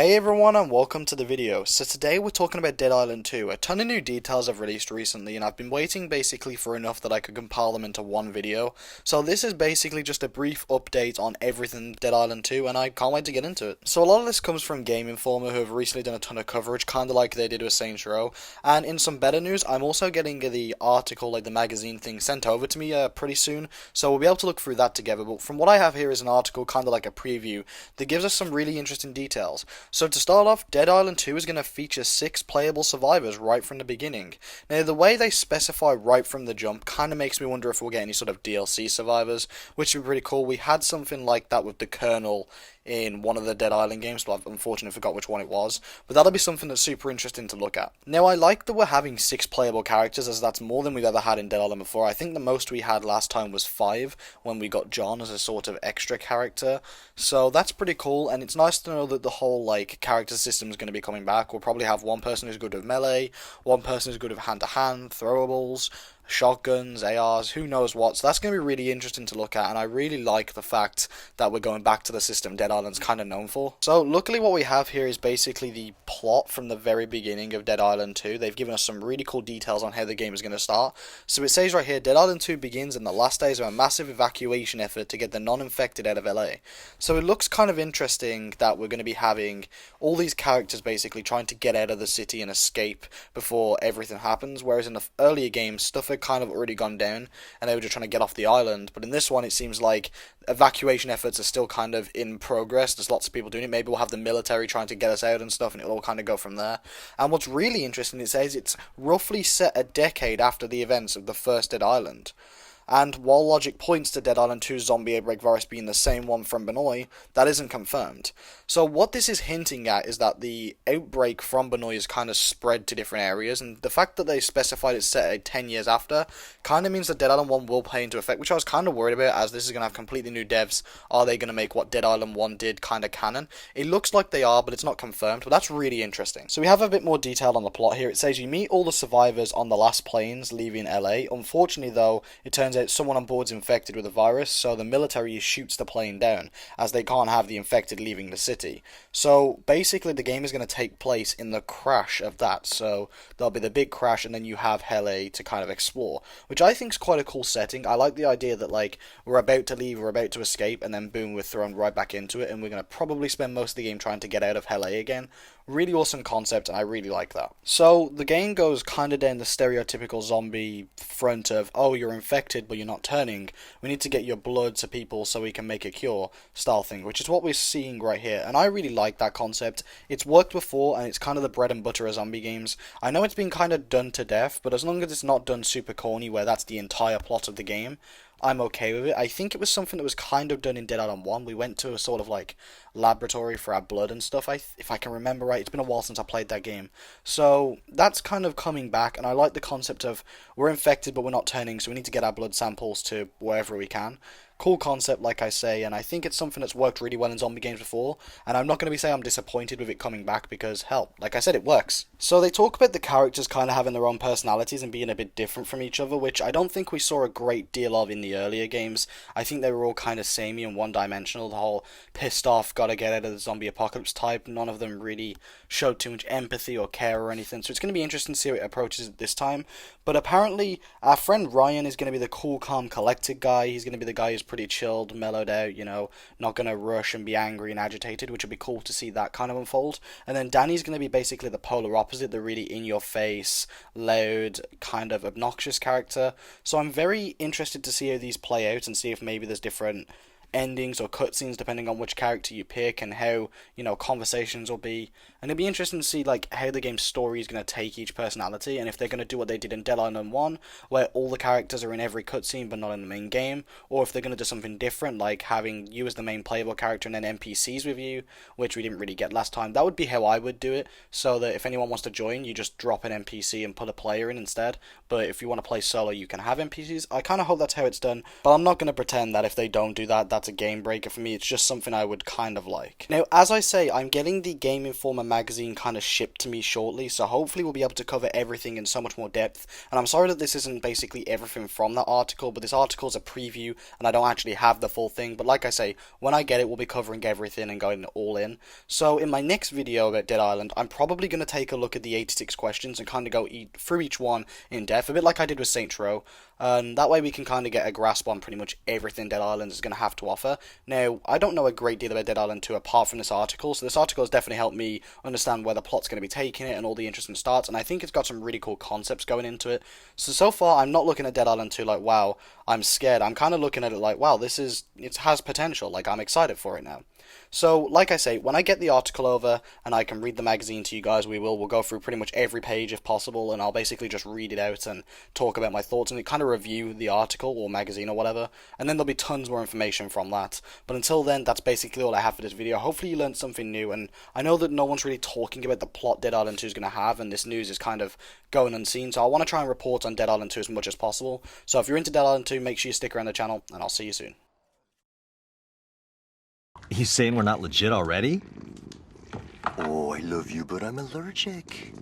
Hey everyone and welcome to the video. So today we're talking about Dead Island 2. A ton of new details have released recently and I've been waiting basically for enough that I could compile them into one video. So this is basically just a brief update on everything Dead Island 2 and I can't wait to get into it. So a lot of this comes from Game Informer who have recently done a ton of coverage, kinda like they did with Saints Row. And in some better news, I'm also getting the article, like the magazine thing, sent over to me pretty soon. So we'll be able to look through that together. But from what I have here is an article, kinda like a preview, that gives us some really interesting details. So to start off, Dead Island 2 is going to feature 6 playable survivors right from the beginning. Now, the way they specify right from the jump kind of makes me wonder if we'll get any sort of DLC survivors, which would be pretty cool. We had something like that with the Colonel in one of the Dead Island games, but I've unfortunately forgot which one it was. But that'll be something that's super interesting to look at. Now, I like that we're having 6 playable characters, as that's more than we've ever had in Dead Island before. I think the most we had last time was 5, when we got John as a sort of extra character. So that's pretty cool, and it's nice to know that the whole, like, character system is going to be coming back. We'll probably have one person who's good with melee, one person who's good with hand-to-hand, throwables, shotguns, ARs, who knows what. So that's going to be really interesting to look at, and I really like the fact that we're going back to the system Dead Island's kind of known for. So luckily what we have here is basically the plot from the very beginning of Dead Island 2. They've given us some really cool details on how the game is going to start. So it says right here, Dead Island 2 begins in the last days of a massive evacuation effort to get the non-infected out of LA. So it looks kind of interesting that we're going to be having all these characters basically trying to get out of the city and escape before everything happens, whereas in the earlier games, stuff had kind of already gone down and they were just trying to get off the island. But in this one, it seems like evacuation efforts are still kind of in progress. There's lots of people doing it. Maybe we'll have the military trying to get us out and stuff, and it'll all kind of go from there. And what's really interesting, it says it's roughly set a decade after the events of the first Dead Island. And while logic points to Dead Island 2's zombie outbreak virus being the same one from Banoi, that isn't confirmed. So what this is hinting at is that the outbreak from Banoi is kind of spread to different areas, and the fact that they specified it's set at 10 years after kind of means that Dead Island 1 will play into effect, which I was kind of worried about, as this is going to have completely new devs. Are they going to make what Dead Island 1 did kind of canon? It looks like they are, but it's not confirmed, but that's really interesting. So we have a bit more detail on the plot here. It says you meet all the survivors on the last planes leaving LA. Unfortunately though, it turns out someone on board's infected with the virus, so the military shoots the plane down, as they can't have the infected leaving the city. So basically the game is going to take place in the crash of that, so there'll be the big crash and then you have LA to kind of explore, which I think is quite a cool setting. I like the idea that, like, we're about to leave, we're about to escape, and then boom, we're thrown right back into it, and we're going to probably spend most of the game trying to get out of LA again. Really awesome concept, and I really like that. So the game goes kind of down the stereotypical zombie front of, oh, you're infected but you're not turning, we need to get your blood to people so we can make a cure style thing, which is what we're seeing right here, and I really like that concept. It's worked before and it's kind of the bread and butter of zombie games. I know it's been kind of done to death, but as long as it's not done super corny where that's the entire plot of the game, I'm okay with it. I think it was something that was kind of done in Dead Island 1. We went to a sort of like laboratory for our blood and stuff, if I can remember right. It's been a while since I played that game. So that's kind of coming back, and I like the concept of we're infected but we're not turning, so we need to get our blood samples to wherever we can. Cool concept, like I say, and I think it's something that's worked really well in zombie games before, and I'm not going to be saying I'm disappointed with it coming back because, hell, like I said, it works. So they talk about the characters kind of having their own personalities and being a bit different from each other, which I don't think we saw a great deal of in the earlier games. I think they were all kind of samey and one-dimensional, the whole pissed off, gotta get out of the zombie apocalypse type. None of them really showed too much empathy or care or anything, so it's going to be interesting to see how it approaches it this time. But apparently, our friend Ryan is going to be the cool, calm, collected guy. He's going to be the guy who's pretty chilled, mellowed out, you know, not going to rush and be angry and agitated, which would be cool to see that kind of unfold. And then Danny's going to be basically the polar opposite, the really in-your-face, loud, kind of obnoxious character. So I'm very interested to see how these play out and see if maybe there's different endings or cutscenes depending on which character you pick and how, you know, conversations will be. And it'll be interesting to see, like, how the game's story is going to take each personality, and if they're going to do what they did in Dead Island 1, where all the characters are in every cutscene but not in the main game, or if they're going to do something different, like having you as the main playable character and then NPCs with you, which we didn't really get last time. That would be how I would do it, so that if anyone wants to join, you just drop an NPC and put a player in instead. But if you want to play solo, you can have NPCs. I kind of hope that's how it's done, but I'm not going to pretend that if they don't do that, that's a game breaker for me. It's just something I would kind of like. Now, as I say, I'm getting the Game Informer magazine kind of shipped to me shortly, so hopefully we'll be able to cover everything in so much more depth. And I'm sorry that this isn't basically everything from that article, but this article is a preview, and I don't actually have the full thing. But like I say, when I get it, we'll be covering everything and going all in. So in my next video about Dead Island, I'm probably going to take a look at the 86 questions and kind of go through each one in depth, a bit like I did with Saints Row. And that way we can kind of get a grasp on pretty much everything Dead Island is going to have to offer. Now, I don't know a great deal about Dead Island 2 apart from this article, so this article has definitely helped me understand where the plot's going to be taking it and all the interesting starts, and I think it's got some really cool concepts going into it. So far, I'm not looking at Dead Island 2 like, wow, I'm scared. I'm kind of looking at it like, wow, it has potential, like, I'm excited for it now. So, like I say, when I get the article over and I can read the magazine to you guys, we'll go through pretty much every page if possible, and I'll basically just read it out and talk about my thoughts and kind of review the article or magazine or whatever, and then there'll be tons more information from that. But until then, that's basically all I have for this video. Hopefully you learned something new, and I know that no one's really talking about the plot Dead Island 2 is going to have, and this news is kind of going unseen, so I want to try and report on Dead Island 2 as much as possible. So if you're into Dead Island 2, make sure you stick around the channel, and I'll see you soon. You saying we're not legit already? Oh, I love you, but I'm allergic.